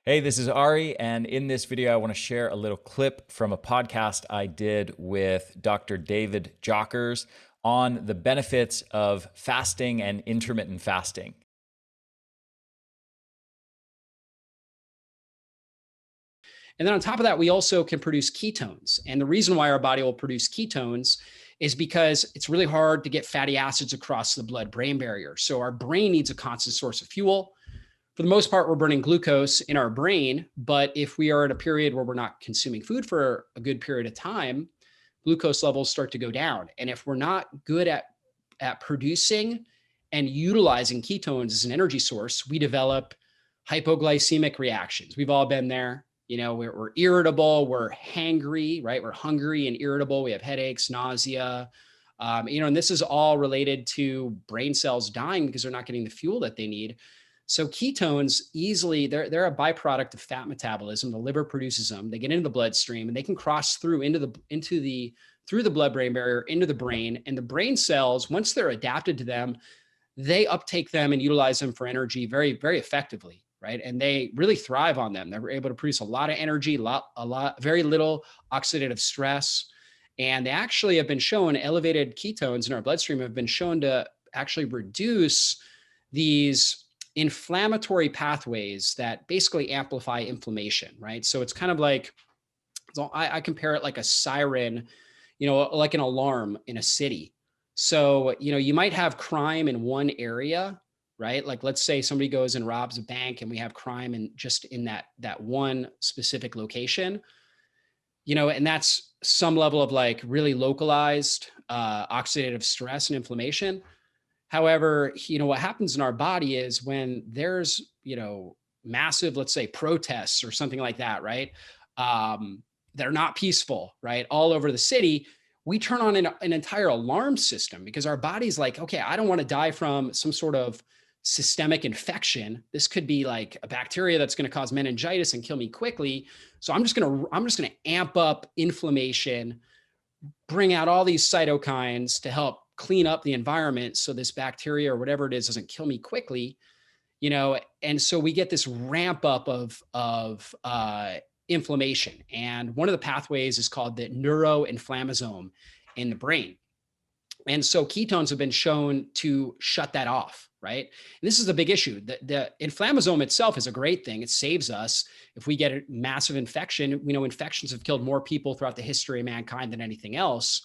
Hey, this is Ari, and in this video, I want to share a little clip from a podcast I did with Dr. David Jockers on the benefits of fasting and intermittent fasting. And then on top of that, we also can produce ketones. And the reason why our body will produce ketones is because it's really hard to get fatty acids across the blood-brain barrier. So our brain needs a constant source of fuel. For the most part, we're burning glucose in our brain. But if we are at a period where we're not consuming food for a good period of time, glucose levels start to go down. And if we're not good at producing and utilizing ketones as an energy source, we develop hypoglycemic reactions. We've all been there. You know, we're irritable, we're hangry, right? We're hungry and irritable. We have headaches, nausea, and this is all related to brain cells dying because they're not getting the fuel that they need. So ketones easily, they're a byproduct of fat metabolism. The liver produces them. They get into the bloodstream and they can cross through through the blood-brain barrier into the brain. And the brain cells, once they're adapted to them, they uptake them and utilize them for energy very, very effectively, right? And they really thrive on them. They're able to produce a lot of energy, very little oxidative stress. And they actually have been shown, elevated ketones in our bloodstream have been shown to actually reduce these inflammatory pathways that basically amplify inflammation, right? So it's kind of like, so I compare it like a siren, like an alarm in a city. So, you might have crime in one area, right? Like let's say somebody goes and robs a bank and we have crime in that one specific location, and that's some level of like really localized oxidative stress and inflammation. However, what happens in our body is when there's, massive, let's say protests or something like that, right? They're not peaceful, right? All over the city, we turn on an entire alarm system because our body's like, okay, I don't want to die from some sort of systemic infection. This could be like a bacteria that's going to cause meningitis and kill me quickly. So I'm just going to amp up inflammation, bring out all these cytokines to help clean up the environment so this bacteria or whatever it is doesn't kill me quickly, and so we get this ramp up of inflammation. And one of the pathways is called the neuroinflammasome in the brain. And so ketones have been shown to shut that off, right? And this is the big issue. The inflammasome itself is a great thing. It saves us. If we get a massive infection, we know infections have killed more people throughout the history of mankind than anything else,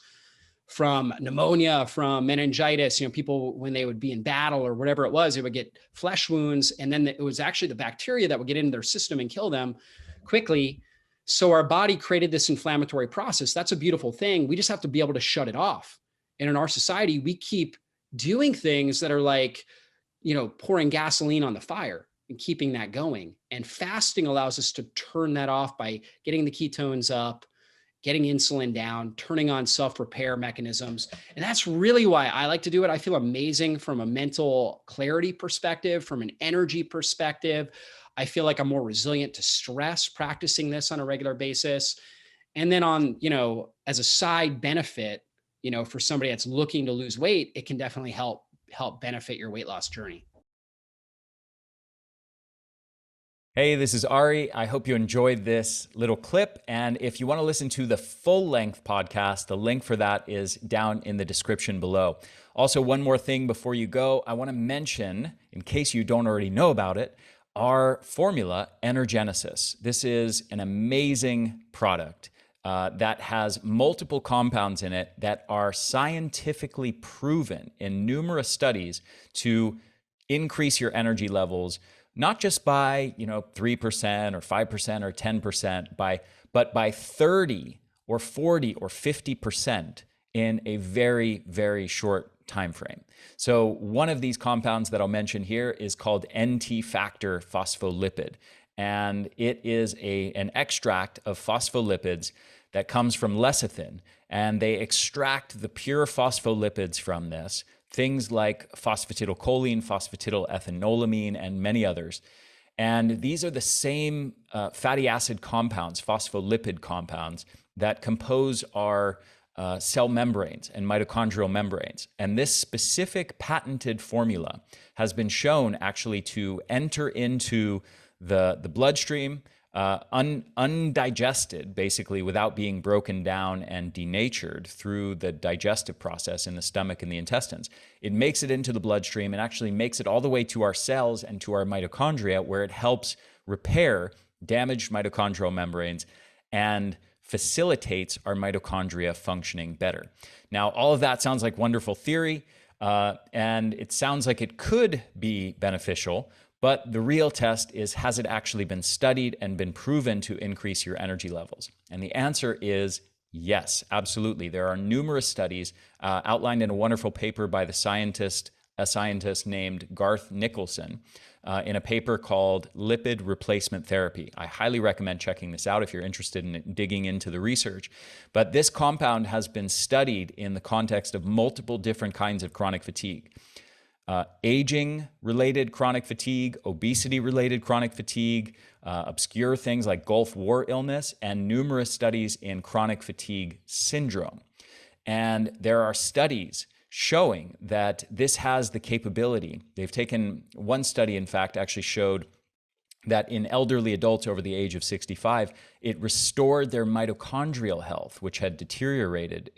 from pneumonia, from meningitis. People, when they would be in battle or whatever it was, they would get flesh wounds. And then it was actually the bacteria that would get into their system and kill them quickly. So our body created this inflammatory process. That's a beautiful thing. We just have to be able to shut it off. And in our society, we keep doing things that are like, pouring gasoline on the fire and keeping that going. And fasting allows us to turn that off by getting the ketones up, getting insulin down, turning on self-repair mechanisms. And that's really why I like to do it. I feel amazing from a mental clarity perspective, from an energy perspective. I feel like I'm more resilient to stress practicing this on a regular basis. And then as a side benefit, for somebody that's looking to lose weight, it can definitely help benefit your weight loss journey. Hey, this is Ari. I hope you enjoyed this little clip. And if you want to listen to the full-length podcast, the link for that is down in the description below. Also, one more thing before you go, I want to mention, in case you don't already know about it, our formula, Energenesis. This is an amazing product that has multiple compounds in it that are scientifically proven in numerous studies to increase your energy levels, not just by 3% or 5% or 10%, but by 30 or 40 or 50% in a very, very short time frame. So one of these compounds that I'll mention here is called NT factor phospholipid. And it is an extract of phospholipids that comes from lecithin. And they extract the pure phospholipids from this, things like phosphatidylcholine, phosphatidylethanolamine, and many others. And these are the same fatty acid compounds, phospholipid compounds, that compose our cell membranes and mitochondrial membranes. And this specific patented formula has been shown actually to enter into the bloodstream, undigested, basically without being broken down and denatured through the digestive process in the stomach and the intestines. It makes it into the bloodstream and actually makes it all the way to our cells and to our mitochondria, where it helps repair damaged mitochondrial membranes and facilitates our mitochondria functioning better. Now, all of that sounds like wonderful theory, and it sounds like it could be beneficial, but the real test is, has it actually been studied and been proven to increase your energy levels? And the answer is yes, absolutely. There are numerous studies outlined in a wonderful paper by a scientist named Garth Nicholson, in a paper called Lipid Replacement Therapy. I highly recommend checking this out if you're interested in digging into the research. But this compound has been studied in the context of multiple different kinds of chronic fatigue. Aging-related chronic fatigue, obesity-related chronic fatigue, obscure things like Gulf War illness, and numerous studies in chronic fatigue syndrome. And there are studies showing that this has the capability. They've taken one study, in fact, actually showed that in elderly adults over the age of 65, it restored their mitochondrial health, which had deteriorated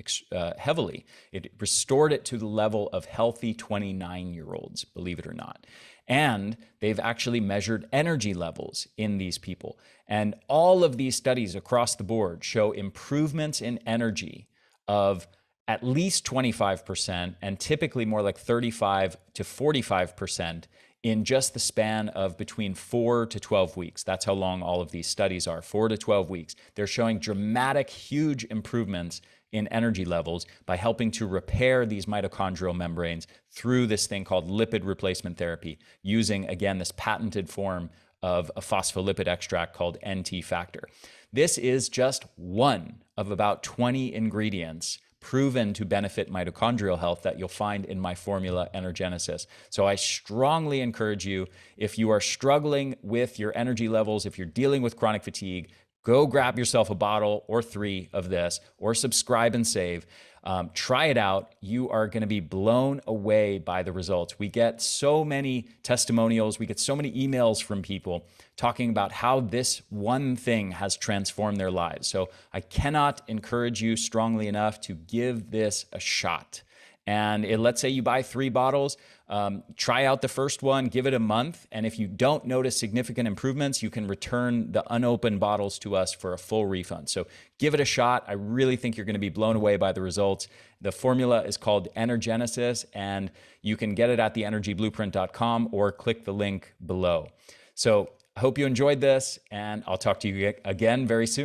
heavily. It restored it to the level of healthy 29-year-olds, believe it or not. And they've actually measured energy levels in these people. And all of these studies across the board show improvements in energy of at least 25%, and typically more like 35 to 45% in just the span of between 4 to 12 weeks. That's how long all of these studies are, 4 to 12 weeks. They're showing dramatic, huge improvements in energy levels by helping to repair these mitochondrial membranes through this thing called lipid replacement therapy, using, again, this patented form of a phospholipid extract called NT factor. This is just one of about 20 ingredients proven to benefit mitochondrial health that you'll find in my formula Energenesis. So I strongly encourage you, if you are struggling with your energy levels, if you're dealing with chronic fatigue, go grab yourself a bottle or 3 of this, or subscribe and save. Try it out. You are going to be blown away by the results. We get so many testimonials. We get so many emails from people talking about how this one thing has transformed their lives. So I cannot encourage you strongly enough to give this a shot. And let's say you buy 3 bottles, try out the first one, give it a month. And if you don't notice significant improvements, you can return the unopened bottles to us for a full refund. So give it a shot. I really think you're going to be blown away by the results. The formula is called Energenesis, and you can get it at theenergyblueprint.com or click the link below. So I hope you enjoyed this, and I'll talk to you again very soon.